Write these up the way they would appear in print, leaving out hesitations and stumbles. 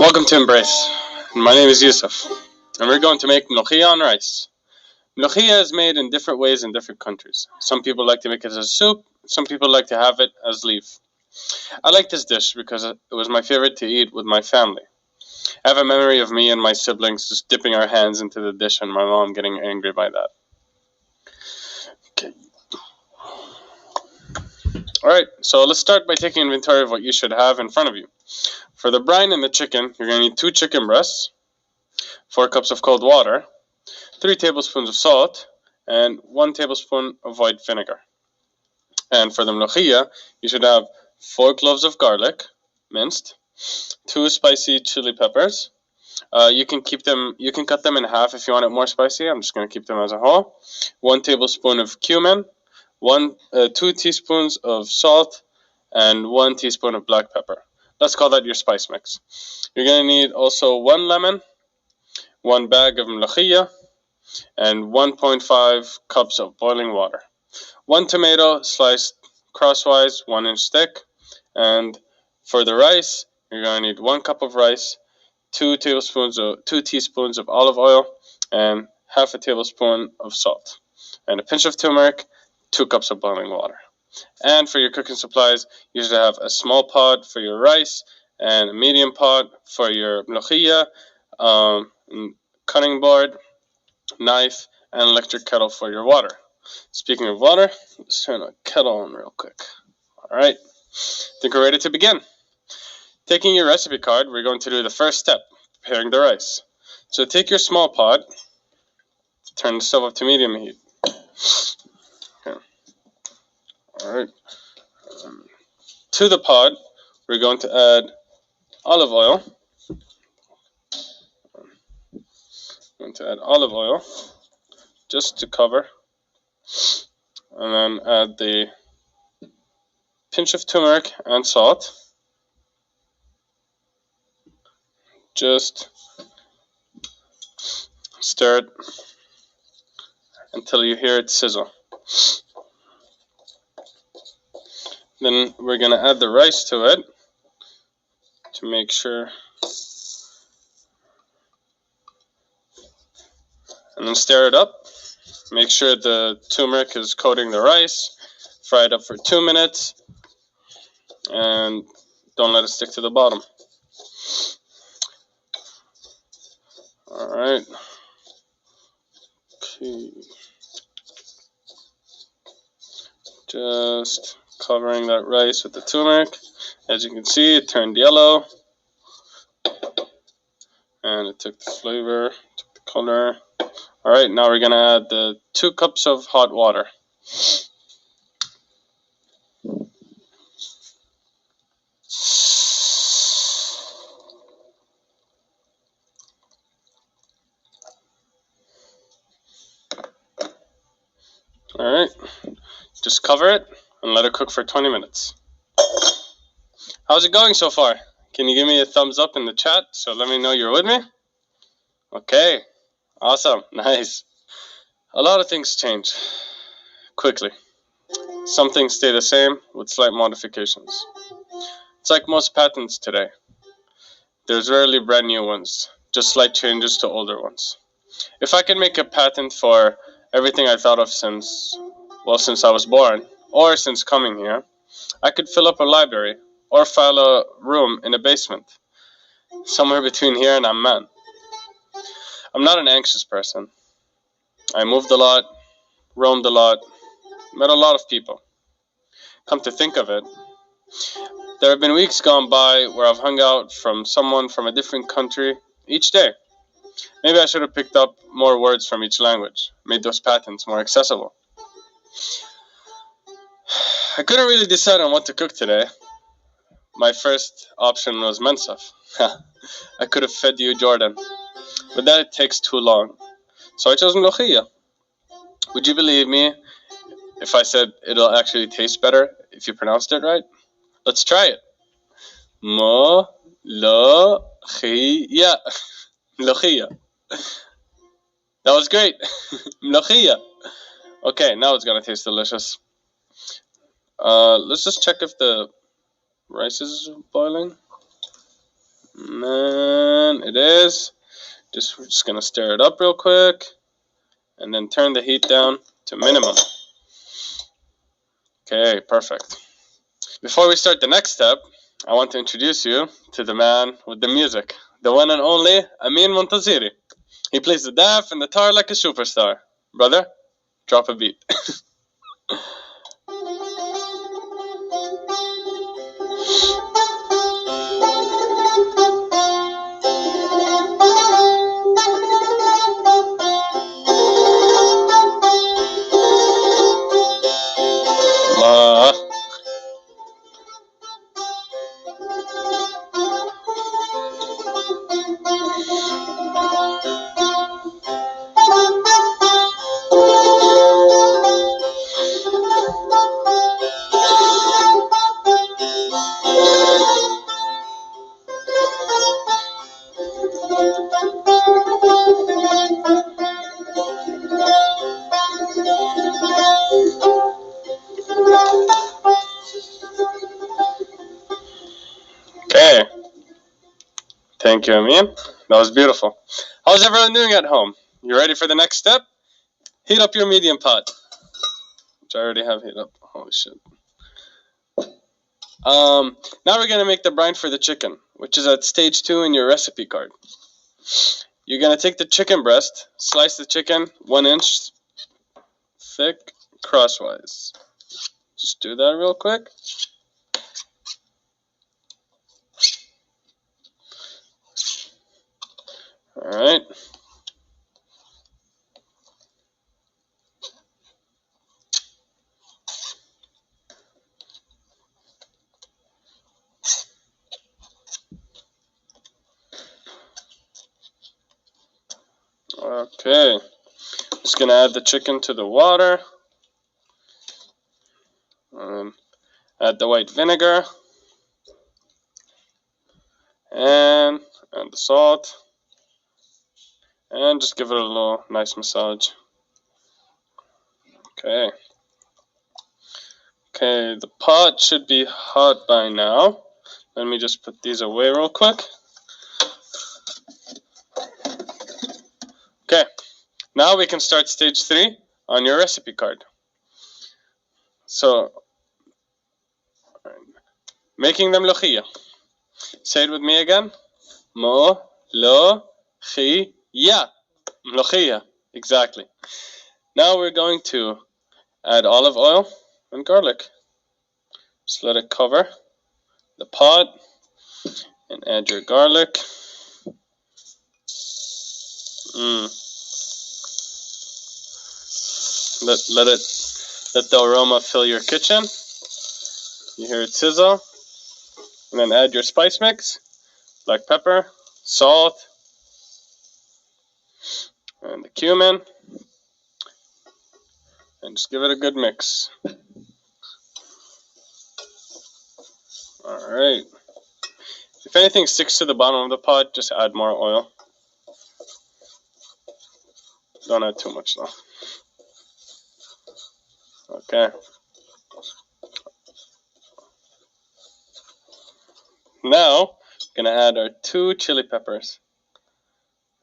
Welcome to Embrace. My name is Yousef, and we're going to make Mulukhiya on rice. Mulukhiya is made in different ways in different countries. Some people like to make it as a soup, some people like to have it as leaf. I like this dish because it was my favorite to eat with my family. I have a memory of me and my siblings just dipping our hands into the dish and my mom getting angry by that. Okay. Alright, so let's start by taking inventory of what you should have in front of you. For the brine and the chicken, you're going to need 2 chicken breasts, 4 cups of cold water, 3 tablespoons of salt, and 1 tablespoon of white vinegar. And for the mulukhiya, you should have 4 cloves of garlic, minced, 2 spicy chili peppers. You can cut them in half if you want it more spicy. I'm just going to keep them as a whole. 1 tablespoon of cumin, 2 teaspoons of salt, and 1 teaspoon of black pepper. Let's call that your spice mix. You're going to need also 1 lemon, 1 bag of mulukhiya, and 1.5 cups of boiling water. 1 tomato sliced crosswise, 1-inch thick. And for the rice, you're going to need 1 cup of rice, 2 teaspoons of olive oil, and half a tablespoon of salt, and a pinch of turmeric, 2 cups of boiling water. And for your cooking supplies, you should have a small pot for your rice and a medium pot for your mulukhiya, cutting board, knife, and electric kettle for your water. Speaking of water, let's turn the kettle on real quick. Alright, I think we're ready to begin. Taking your recipe card, we're going to do the first step, preparing the rice. So take your small pot, turn the stove up to medium heat. Okay. Alright. To the pot, we're going to add olive oil. Just to cover. And then add the pinch of turmeric and salt. Just stir it until you hear it sizzle. Then we're going to add the rice to it to make sure. And then stir it up. Make sure the turmeric is coating the rice. Fry it up for 2 minutes. And don't let it stick to the bottom. Alright. Okay. Just covering that rice with the turmeric. As you can see, it turned yellow. And it took the flavor, took the color. Alright, now we're going to add the 2 cups of hot water. Alright, just cover it and let it cook for 20 minutes. How's it going so far? Can you give me a thumbs up in the chat so let me know you're with me? Okay, awesome, nice. A lot of things change quickly. Some things stay the same with slight modifications. It's like most patents today. There's rarely brand new ones, just slight changes to older ones. If I could make a patent for everything I thought of since I was born, or since coming here, I could fill up a library, or file a room in a basement. somewhere between here and Amman. I'm not an anxious person. I moved a lot, roamed a lot, met a lot of people. Come to think of it, there have been weeks gone by where I've hung out from someone from a different country each day. Maybe I should have picked up more words from each language, made those patterns more accessible. I couldn't really decide on what to cook today. My first option was mensaf. I could have fed you Jordan, but that takes too long. So I chose Mulukhiya. Would you believe me if I said it'll actually taste better if you pronounced it right? Let's try it. Mulukhiya. Mulukhiya. That was great. Mulukhiya. Okay, now it's gonna taste delicious. Let's just check if the rice is boiling. Man, it is. We're just gonna stir it up real quick, and then turn the heat down to minimum. Okay, perfect. Before we start the next step, I want to introduce you to the man with the music, the one and only Ameen Montaziri. He plays the daf and the tar like a superstar. Brother, drop a beat. Okay. Thank you, Ameen. That was beautiful. How's everyone doing at home? You ready for the next step? Heat up your medium pot, which I already have heat up. Holy shit. Now we're gonna make the brine for the chicken, which is at stage 2 in your recipe card. You're gonna take the chicken breast, slice the chicken 1 inch thick crosswise. Just do that real quick. Alright. Okay. Just gonna add the chicken to the water. Add the white vinegar. And the salt. And just give it a little nice massage. Okay. Okay, the pot should be hot by now. Let me just put these away real quick. Okay, now we can start stage 3 on your recipe card. So, making the mulukhiya. Say it with me again. Mulukhiya. Mulukhiya. Exactly. Now we're going to add olive oil and garlic. Just let it cover the pot and add your garlic. Let the aroma fill your kitchen. You hear it sizzle. And then add your spice mix, black pepper, salt, and the cumin. And just give it a good mix. Alright. If anything sticks to the bottom of the pot, just add more oil. Don't add too much though. Okay. Now, we're gonna add our 2 chili peppers.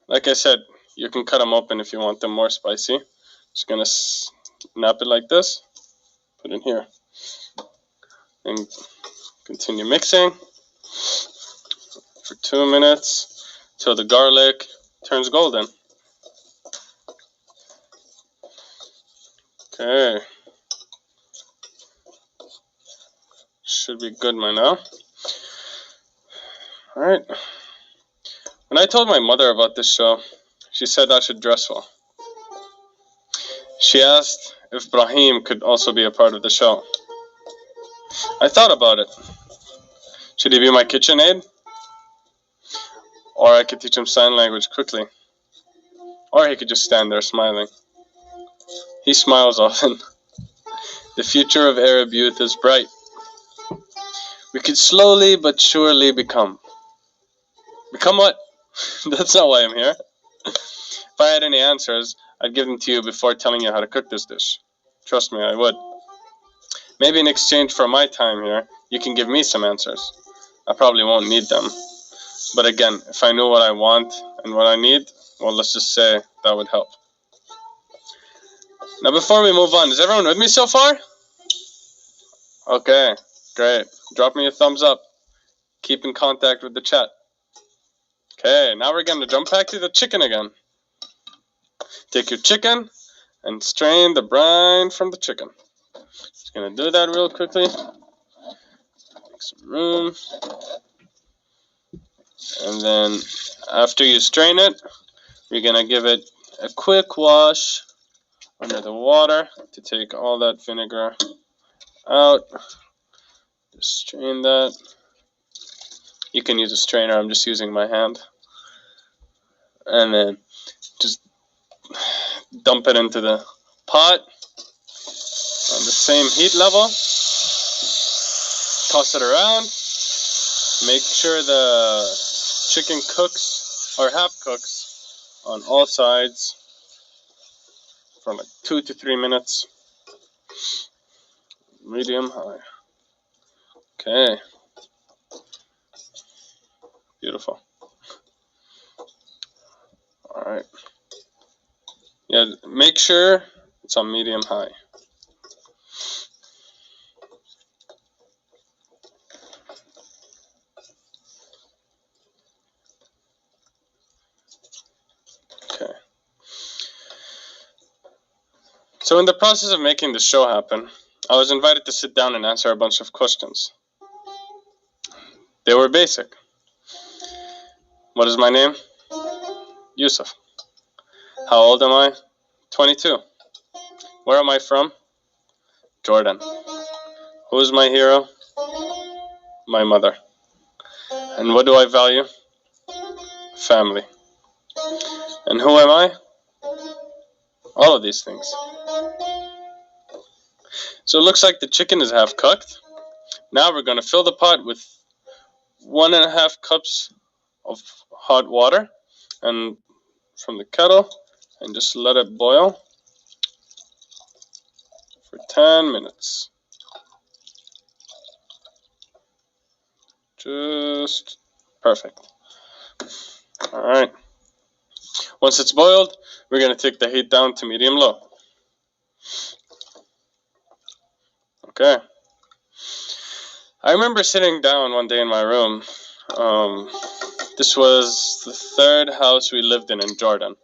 Like I said, you can cut them open if you want them more spicy. Just gonna snap it like this. Put in here. And continue mixing. for 2 minutes till the garlic turns golden. Okay. Should be good by now. Alright. When I told my mother about this show, she said I should dress well. She asked if Brahim could also be a part of the show. I thought about it. Should he be my kitchen aide? Or I could teach him sign language quickly. Or he could just stand there smiling. He smiles often. The future of Arab youth is bright. We could slowly but surely become. Become what? That's not why I'm here. If I had any answers, I'd give them to you before telling you how to cook this dish. Trust me, I would. Maybe in exchange for my time here, you can give me some answers. I probably won't need them. But again, if I knew what I want and what I need, well, let's just say that would help. Now, before we move on, is everyone with me so far? Okay, great. Drop me a thumbs up. Keep in contact with the chat. Okay, now we're going to jump back to the chicken again. Take your chicken and strain the brine from the chicken. Just going to do that real quickly. Make some room. And then after you strain it, we're going to give it a quick wash under the water to take all that vinegar out. Just strain that. You can use a strainer, I'm just using my hand. And then just dump it into the pot on the same heat level. Toss it around. Make sure the chicken cooks or half cooks on all sides for like 2 to 3 minutes. Medium high. Okay. Beautiful. Alright. Yeah, make sure it's on medium high. Okay. So in the process of making the show happen, I was invited to sit down and answer a bunch of questions. They were basic. What is my name? Yousef. How old am I? 22. Where am I from? Jordan. Who is my hero? My mother. And what do I value? Family. And who am I? All of these things. So it looks like the chicken is half cooked. Now we're going to fill the pot with 1.5 cups of hot water and from the kettle and just let it boil for 10 minutes. Just perfect. Alright. Once it's boiled, we're going to take the heat down to medium-low. Okay. I remember sitting down one day in my room. This was the 3rd house we lived in Jordan.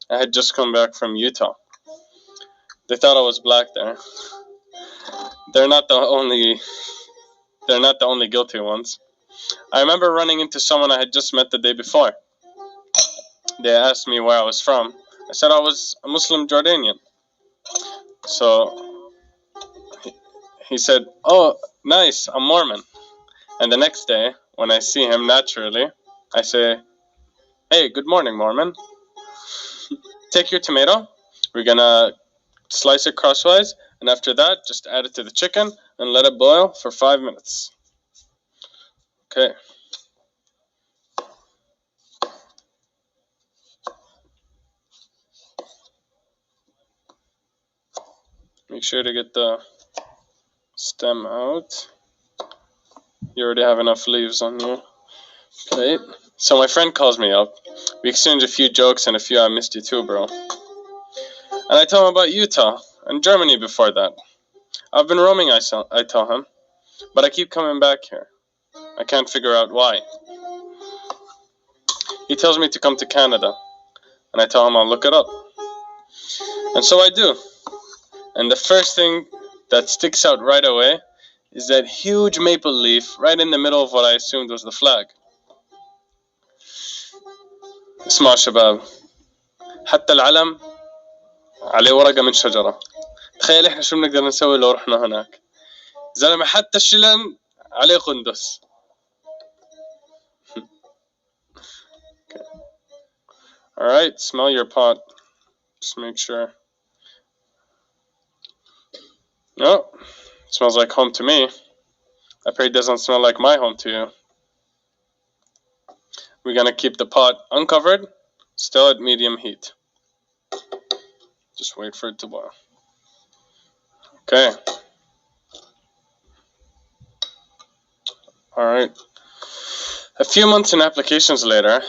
I had just come back from Utah. They thought I was black there. They're not the only guilty ones. I remember running into someone I had just met the day before. They asked me where I was from. I said I was a Muslim Jordanian. So he said, "Oh, nice, I'm Mormon." And the next day, when I see him naturally, I say, "Hey, good morning, Mormon." Take your tomato. We're gonna slice it crosswise, and after that, just add it to the chicken and let it boil for 5 minutes. Okay. Make sure to get the stem out. You already have enough leaves on your plate. So my friend calls me up. We exchange a few jokes and a few "I missed you too, bro." And I tell him about Utah and Germany before that. I've been roaming, I tell him, but I keep coming back here. I can't figure out why. He tells me to come to Canada, and I tell him I'll look it up. And so I do. And the first thing that sticks out right away is that huge maple leaf right in the middle of what I assumed was the flag. اسمعوا شباب، حتى العلم عليه ورقة من شجرة. تخيل احنا شو بنقدر نسوي لو رحنا هناك. زلمة حتى الشلن عليه قندس. Okay. Alright, smell your pot. Just make sure. No, it smells like home to me. I pray it doesn't smell like my home to you. We're gonna keep the pot uncovered, still at medium heat. Just wait for it to boil. Okay. Alright. A few months and applications later,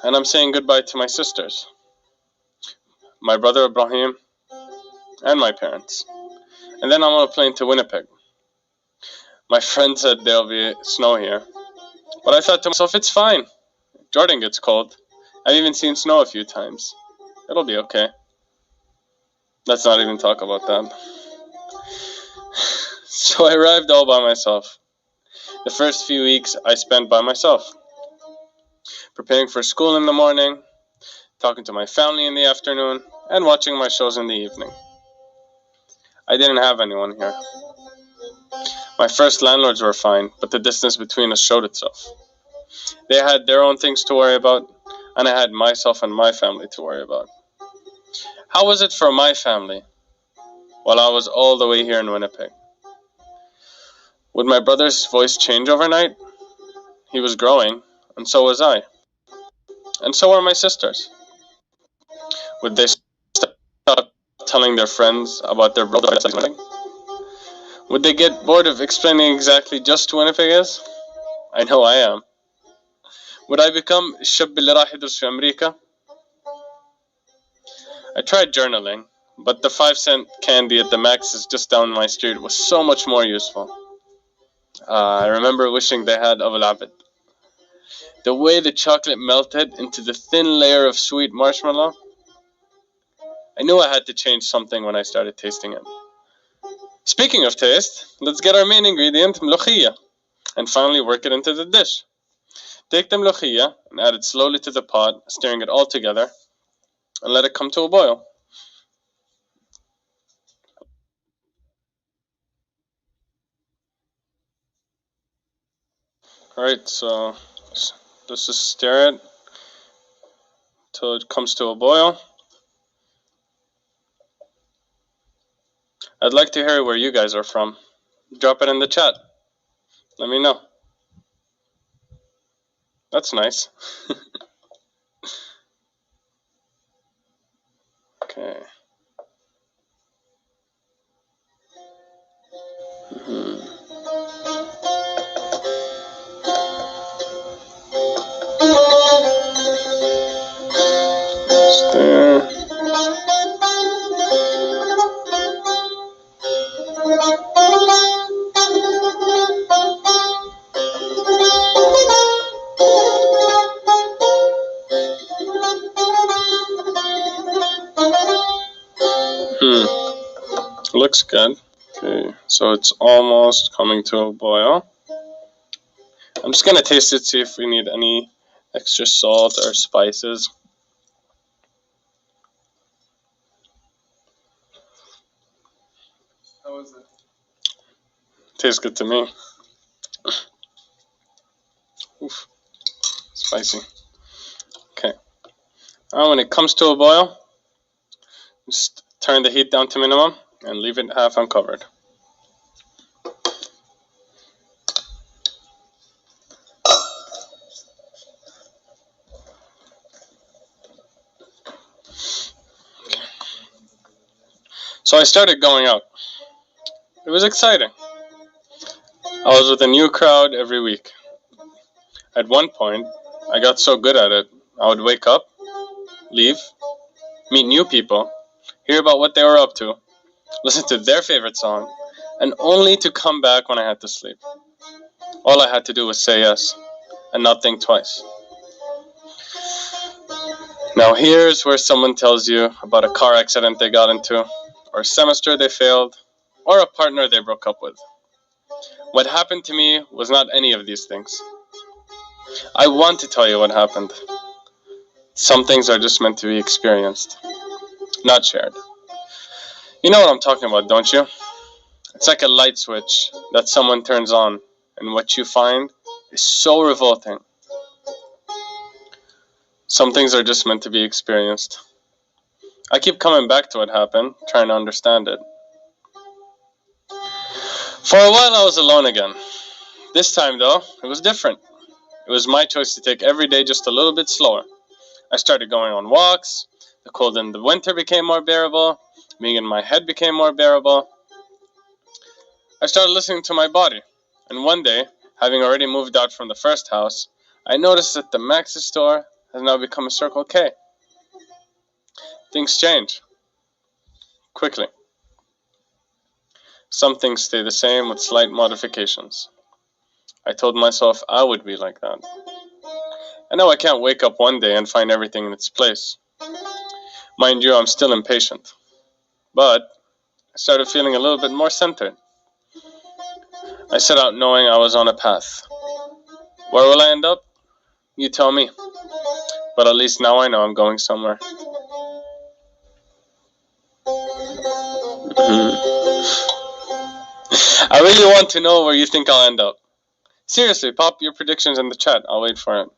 and I'm saying goodbye to my sisters, my brother Ibrahim, and my parents. And then I'm on a plane to Winnipeg. My friend said there'll be snow here. But I thought to myself, it's fine. Jordan gets cold. I've even seen snow a few times. It'll be okay. Let's not even talk about that. So I arrived all by myself. The first few weeks I spent by myself, preparing for school in the morning, talking to my family in the afternoon, and watching my shows in the evening. I didn't have anyone here. My first landlords were fine, but the distance between us showed itself. They had their own things to worry about, and I had myself and my family to worry about. How was it for my family while I was all the way here in Winnipeg? Would my brother's voice change overnight? He was growing, and so was I. And so were my sisters. Would they stop telling their friends about their brother's wedding? Would they get bored of explaining exactly just who Winnipeg is? I know I am. Would I become الشاب اللي راح يدرس في أمريكا? I tried journaling, but the 5-cent candy at the Max's just down my street was so much more useful. I remember wishing they had Abul Abid. The way the chocolate melted into the thin layer of sweet marshmallow. I knew I had to change something when I started tasting it. Speaking of taste, let's get our main ingredient, Mulukhiya, and finally work it into the dish. Take the Mulukhiya and add it slowly to the pot, stirring it all together, and let it come to a boil. Alright, so let's just stir it till it comes to a boil. I'd like to hear where you guys are from. Drop it in the chat. Let me know. That's nice. Okay. Stir. Looks good. Okay, so it's almost coming to a boil. I'm just gonna taste it, see if we need any extra salt or spices. How is it? Tastes good to me. Oof, spicy. Okay. Now when it comes to a boil, just turn the heat down to minimum and leave it half uncovered. Okay. So I started going out. It was exciting. I was with a new crowd every week. At one point, I got so good at it, I would wake up, leave, meet new people, hear about what they were up to, listen to their favorite song, and only to come back when I had to sleep. All I had to do was say yes, and not think twice. Now here's where someone tells you about a car accident they got into, or a semester they failed, or a partner they broke up with. What happened to me was not any of these things. I want to tell you what happened. Some things are just meant to be experienced, not shared. You know what I'm talking about, don't you? It's like a light switch that someone turns on, and what you find is so revolting. Some things are just meant to be experienced. I keep coming back to what happened, trying to understand it. For a while I was alone again. This time though, it was different. It was my choice to take every day just a little bit slower. I started going on walks, the cold in the winter became more bearable, being in my head became more bearable. I started listening to my body, and one day, having already moved out from the first house, I noticed that the Max's store has now become a Circle K. Things change. Quickly. Some things stay the same with slight modifications. I told myself I would be like that. I know I can't wake up one day and find everything in its place. Mind you, I'm still impatient. But I started feeling a little bit more centered. I set out knowing I was on a path. Where will I end up? You tell me. But at least now I know I'm going somewhere. I really want to know where you think I'll end up. Seriously, pop your predictions in the chat. I'll wait for it.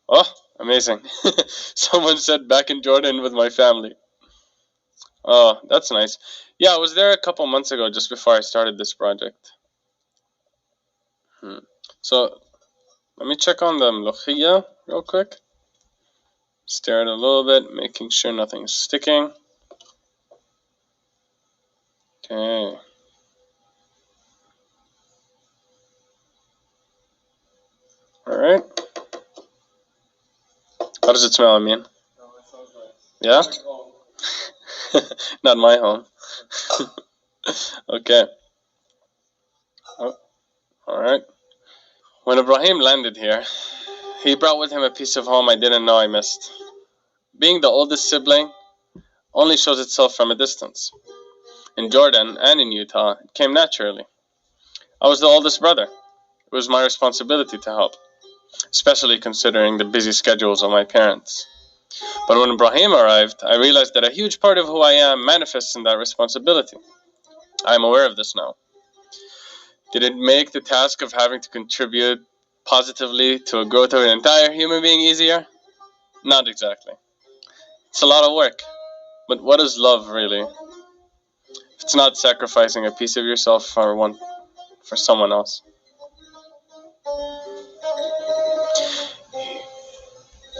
Oh, amazing. Someone said back in Jordan with my family. Oh, that's nice. Yeah, I was there a couple months ago just before I started this project. So, let me check on the Mulukhiya real quick. Stare it a little bit, making sure nothing's sticking. Okay. Alright. How does it smell, Ameen? Oh, it smells nice. Yeah? Like home. Not my home. Okay. Oh, alright. When Ibrahim landed here, he brought with him a piece of home I didn't know I missed. Being the oldest sibling only shows itself from a distance. In Jordan and in Utah, it came naturally. I was the oldest brother. It was my responsibility to help, especially considering the busy schedules of my parents. But when Ibrahim arrived, I realized that a huge part of who I am manifests in that responsibility. I am aware of this now. Did it make the task of having to contribute positively to a growth of an entire human being easier? Not exactly. It's a lot of work. But what is love, really? If it's not sacrificing a piece of yourself for someone else.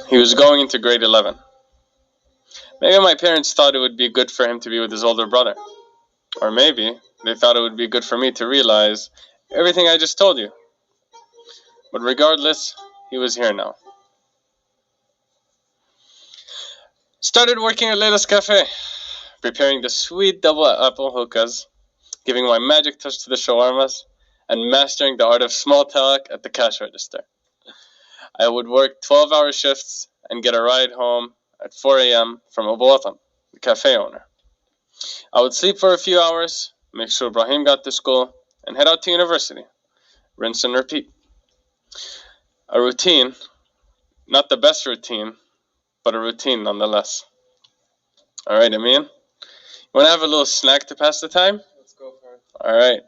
He was going into grade 11. Maybe my parents thought it would be good for him to be with his older brother. Or maybe they thought it would be good for me to realize everything I just told you. But regardless, he was here now. Started working at Leila's Cafe, preparing the sweet double apple hookahs, giving my magic touch to the shawarmas, and mastering the art of small talk at the cash register. I would work 12-hour shifts and get a ride home at 4 a.m. from Abu Watan, the cafe owner. I would sleep for a few hours, make sure Ibrahim got to school, and head out to university. Rinse and repeat. A routine, not the best routine, but a routine nonetheless. Alright, Ameen? You want to have a little snack to pass the time? Let's go for it. Alright.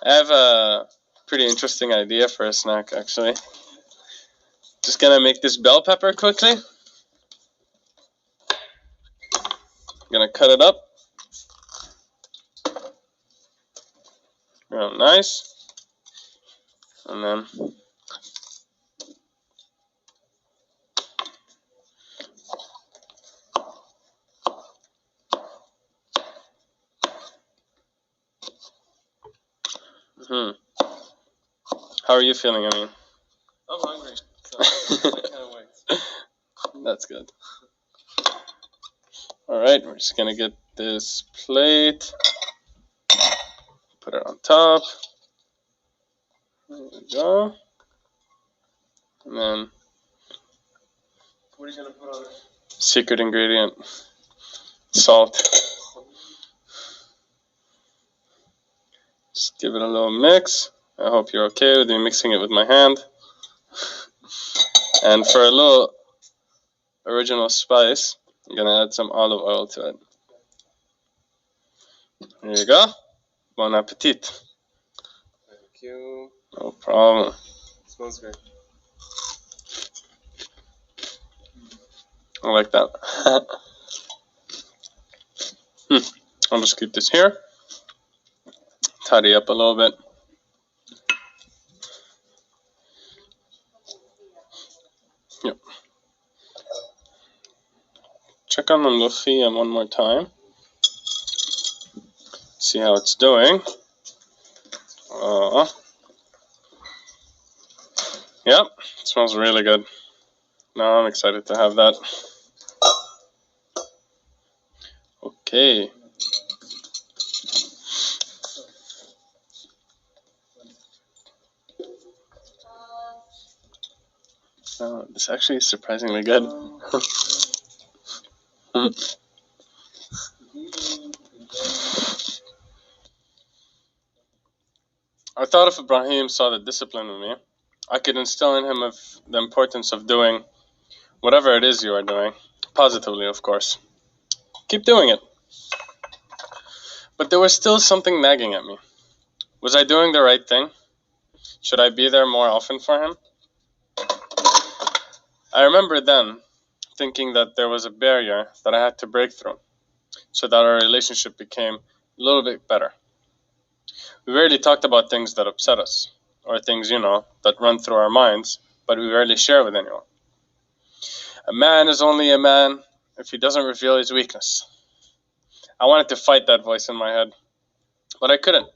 I have a pretty interesting idea for a snack, actually. Just gonna make this bell pepper quickly. Gonna cut it up. Real nice. And then how are you feeling, Ameen? I'm hungry, so I can't wait. That's good. Alright, we're just gonna get this plate. Put it on top. There we go. And then What are you gonna put on it? Secret ingredient. Salt. Just give it a little mix. I hope you're okay with me mixing it with my hand. And for a little original spice, I'm gonna add some olive oil to it. There you go. Bon appetit. Thank you. No problem. It smells great. I like that. I'll just keep this here. Tidy up a little bit. Yep. Check on the Mulukhiya one more time. See how it's doing. Yep, it smells really good. Now I'm excited to have that. Okay. This actually is surprisingly good. I thought if Ibrahim saw the discipline in me, I could instill in him the importance of doing whatever it is you are doing, positively, of course. Keep doing it. But there was still something nagging at me. Was I doing the right thing? Should I be there more often for him? I remember then thinking that there was a barrier that I had to break through so that our relationship became a little bit better. We rarely talked about things that upset us, or things, that run through our minds, but we rarely share with anyone. A man is only a man if he doesn't reveal his weakness. I wanted to fight that voice in my head, but I couldn't.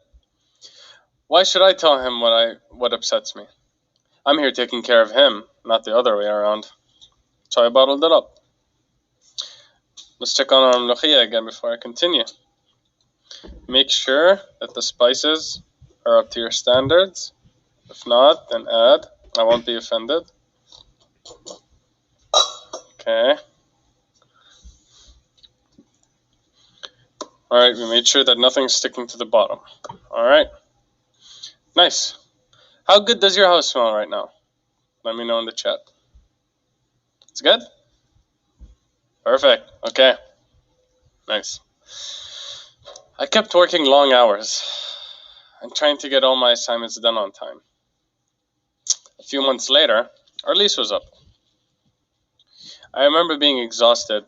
Why should I tell him what upsets me? I'm here taking care of him, not the other way around. So I bottled it up. Let's check on our Mulukhiya again before I continue. Make sure that the spices are up to your standards. If not, then add. I won't be offended. Okay. Alright, we made sure that nothing's sticking to the bottom. Alright. Nice. How good does your house smell right now? Let me know in the chat. It's good? Perfect. Okay. Nice. I kept working long hours and trying to get all my assignments done on time. A few months later, our lease was up. I remember being exhausted.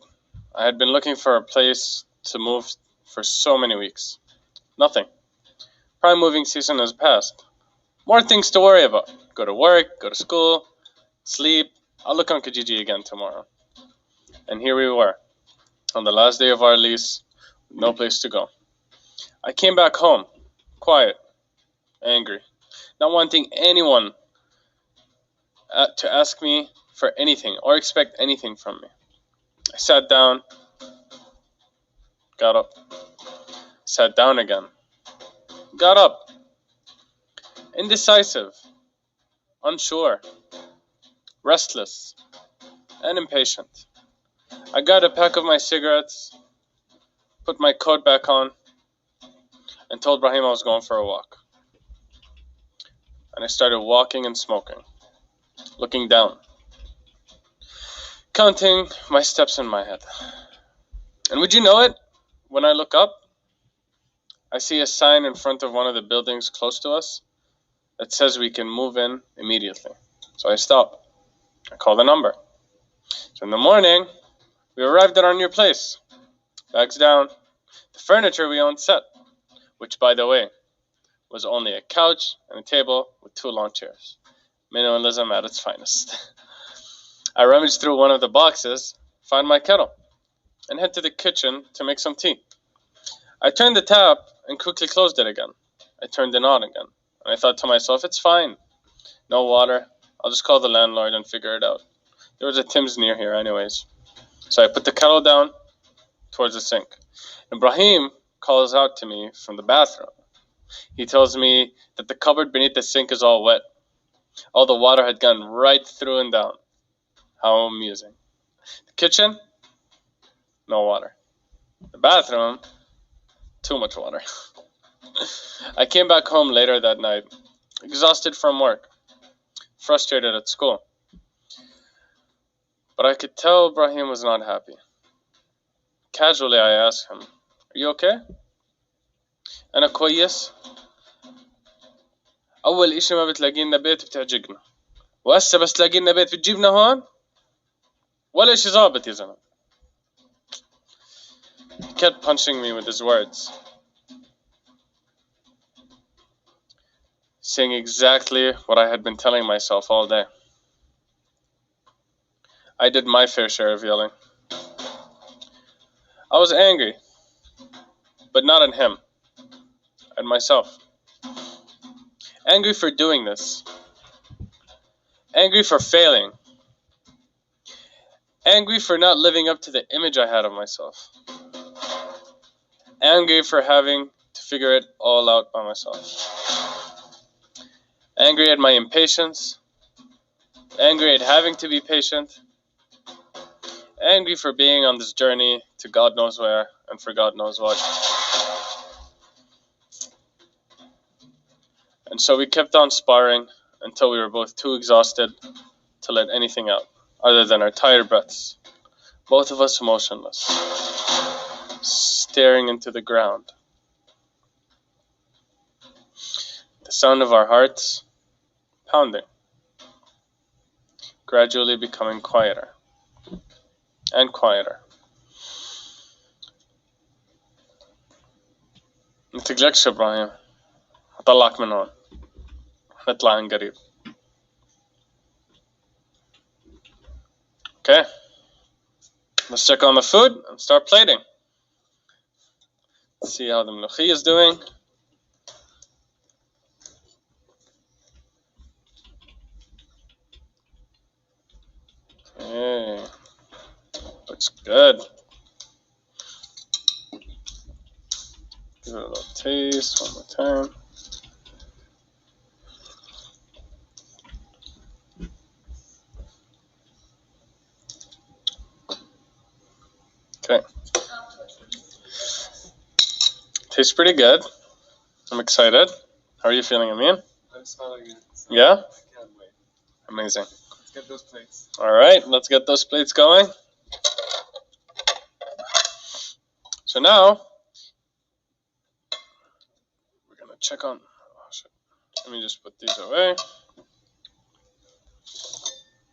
I had been looking for a place to move for so many weeks. Nothing. Prime moving season has passed. More things to worry about. Go to work, go to school, sleep. I'll look on Kijiji again tomorrow. And here we were, on the last day of our lease, with no place to go. I came back home, quiet, angry, not wanting anyone to ask me for anything or expect anything from me. I sat down, got up, sat down again, got up, indecisive, unsure, restless, and impatient. I got a pack of my cigarettes, put my coat back on, and told Brahim I was going for a walk. And I started walking and smoking, looking down, counting my steps in my head. And would you know it, when I look up, I see a sign in front of one of the buildings close to us that says we can move in immediately. So I stop. I call the number. So in the morning, we arrived at our new place. Bags down. The furniture we owned set, which, by the way, was only a couch and a table with 2 lawn chairs. Minimalism at its finest. I rummaged through one of the boxes, found my kettle, and head to the kitchen to make some tea. I turned the tap and quickly closed it again. I turned it on again, and I thought to myself, it's fine. No water. I'll just call the landlord and figure it out. There was a Tim's near here anyways. So I put the kettle down towards the sink. Ibrahim calls out to me from the bathroom. He tells me that the cupboard beneath the sink is all wet. All the water had gone right through and down. How amusing. The kitchen, no water. The bathroom, too much water. I came back home later that night, exhausted from work, frustrated at school. But I could tell Brahim was not happy. Casually, I asked him, "Are you okay?" "أنا كويس. أول إشي ما بتلاقي لنا بيت بتعجقنا، وهسه بس تلاقي لنا بيت بتجيبنا هون ولا إشي ظابط يا زلمة." He kept punching me with his words, saying exactly what I had been telling myself all day. I did my fair share of yelling. I was angry, but not at him, at myself. Angry for doing this. Angry for failing. Angry for not living up to the image I had of myself. Angry for having to figure it all out by myself. Angry at my impatience. Angry at having to be patient. Angry for being on this journey to God knows where and for God knows what. And so we kept on sparring until we were both too exhausted to let anything out, other than our tired breaths, both of us motionless, staring into the ground. The sound of our hearts pounding, gradually becoming quieter and quieter. متقلقش يا إبراهيم، هطلعك من هون، نطلع عن قريب. Okay, let's check on the food and start plating. See how the Mulukhiya is doing. Okay, looks good. Give it a little taste one more time. Okay. Tastes pretty good. I'm excited. How are you feeling, Ameen? I'm smelling it. So Yeah? I can't wait. Amazing. Let's get those plates. Alright, let's get those plates going. So now, we're going to check on... Oh, shit. Let me just put these away.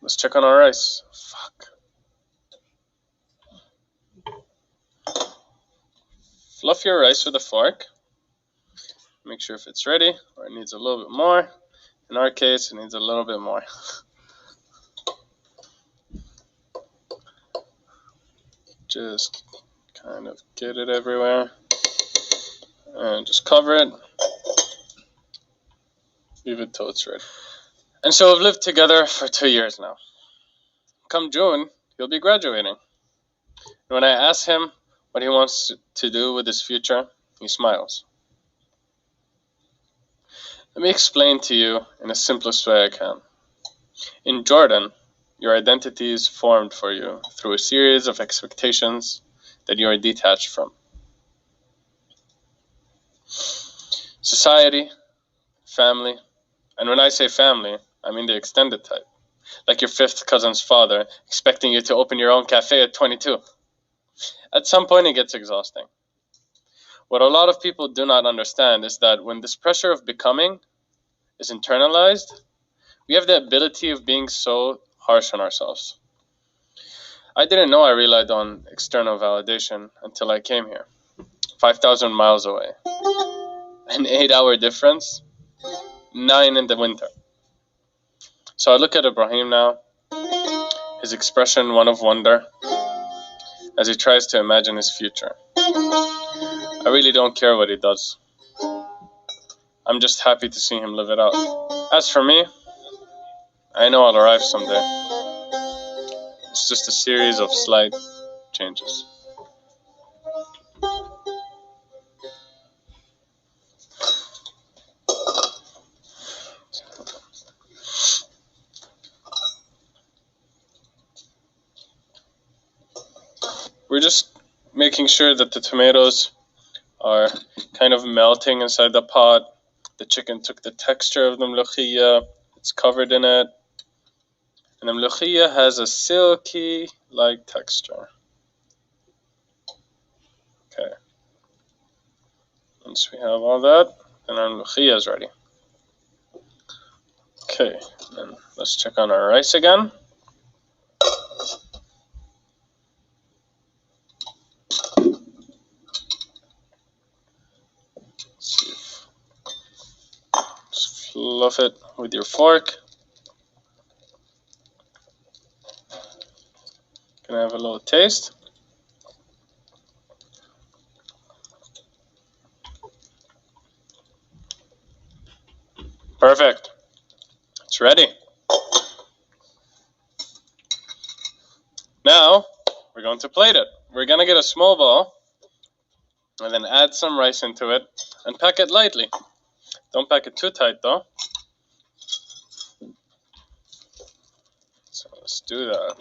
Let's check on our rice. Fuck. Fluff your rice with a fork. Make sure if it's ready, or it needs a little bit more. In our case, it needs a little bit more. Just kind of get it everywhere. And just cover it. Leave it till it's ready. And so we've lived together for 2 years now. Come June, he'll be graduating. And when I ask him what he wants to do with his future, he smiles. Let me explain to you in the simplest way I can. In Jordan, your identity is formed for you through a series of expectations that you are detached from. Society, family, and when I say family, I mean the extended type. Like your fifth cousin's father expecting you to open your own cafe at 22. At some point, it gets exhausting. What a lot of people do not understand is that when this pressure of becoming is internalized, we have the ability of being so harsh on ourselves. I didn't know I relied on external validation until I came here, 5,000 miles away. An 8-hour difference, 9 in the winter. So I look at Ibrahim now, his expression one of wonder, as he tries to imagine his future. I really don't care what he does. I'm just happy to see him live it out. As for me, I know I'll arrive someday. It's just a series of slight changes. we're just making sure that the tomatoes are kind of melting inside the pot. The chicken took the texture of the mulukhiya. It's covered in it. And the mulukhiya has a silky-like texture. Okay. Once we have all that, then our mulukhiya is ready. Okay, then let's check on our rice again. See if, just fluff it with your fork. Gonna have a little taste. Perfect. It's ready. Now we're going to plate it. We're gonna get a small bowl and then add some rice into it and pack it lightly. Don't pack it too tight though. So let's do that.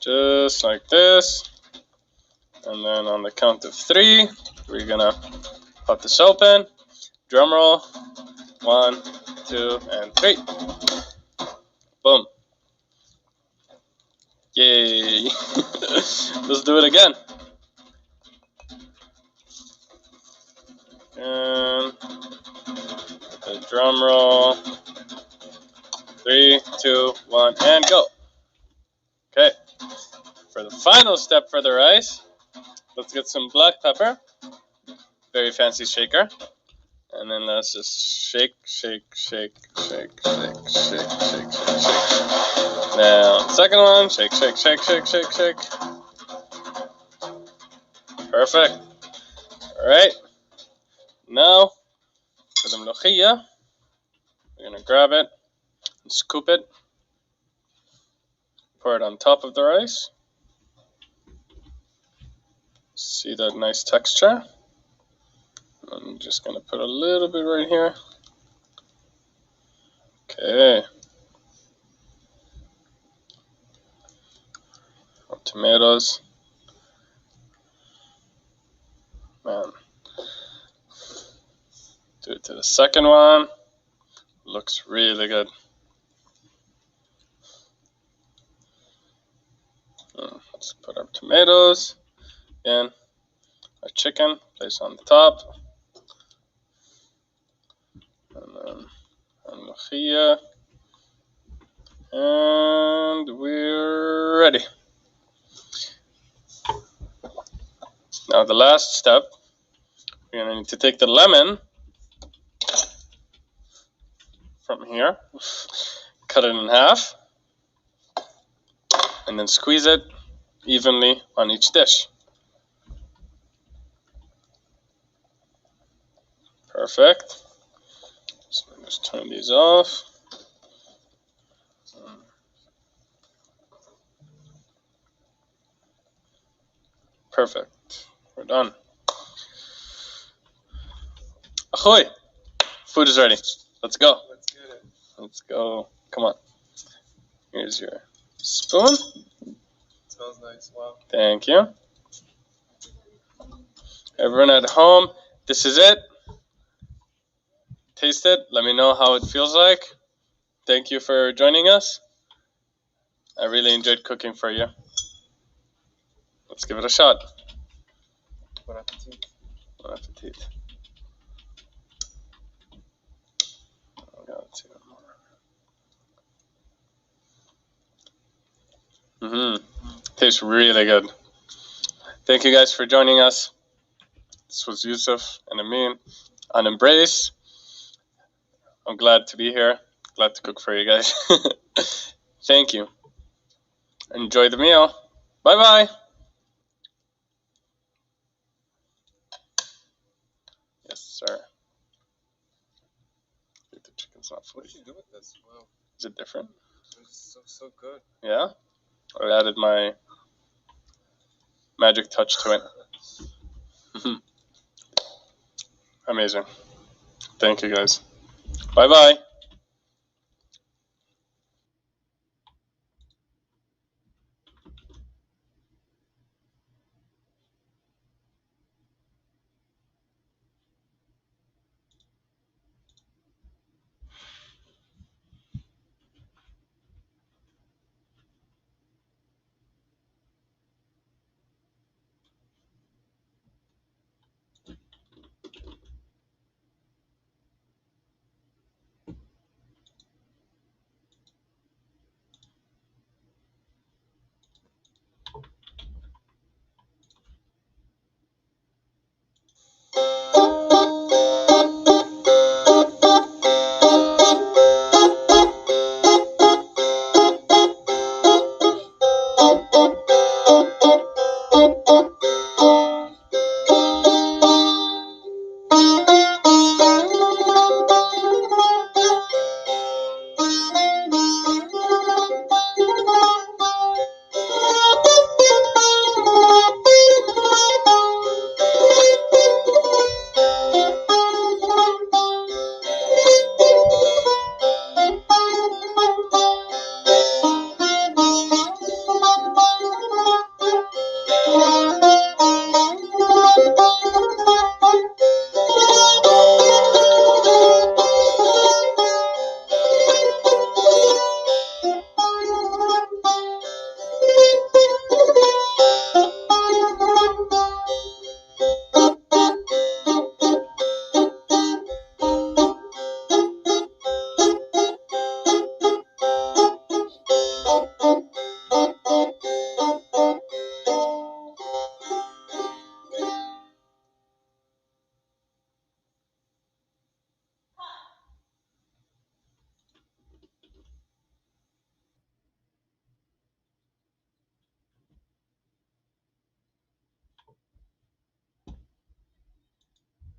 Just like this. And then on the count of 3, we're gonna pop this open. Drum roll. 1, 2, and 3. Boom. Yay. Let's do it again. And the drum roll. 3, 2, 1, and go. Okay. For the final step for the rice, let's get some black pepper. Very fancy shaker. And then let's just shake, shake, shake, shake, shake, shake, shake, shake, shake. Now, second one, shake, shake, shake, shake, shake, shake. Perfect. Alright. Now, for the mulukhiya, we're going to grab it and scoop it. Pour it on top of the rice. See that nice texture? I'm just going to put a little bit right here. Okay. Our tomatoes. Man. Do it to the second one. Looks really good. Let's put our tomatoes. Again, our chicken, place on the top. And then our mulukhiya. And we're ready. Now the last step, we're going to need to take the lemon from here, cut it in half, and then squeeze it evenly on each dish. Perfect. So just turn these off. Perfect. We're done. Ahoy! Food is ready. Let's go. Let's get it. Let's go. Come on. Here's your spoon. Smells nice. Wow. Thank you. Everyone at home, this is it. Taste it. Let me know how it feels like. Thank you for joining us. I really enjoyed cooking for you. Let's give it a shot. Bon appetit. Bon appetit. Tastes really good. Thank you guys for joining us. This was Yousef and Ameen on Embrace. I'm glad to be here. Glad to cook for you guys. Thank you. Enjoy the meal. Bye bye. Yes, sir. The chicken's not fully. What did you do with this? Wow. Is it different? It's so good. Yeah? I added my magic touch to it. Amazing. Thank you guys. Bye bye.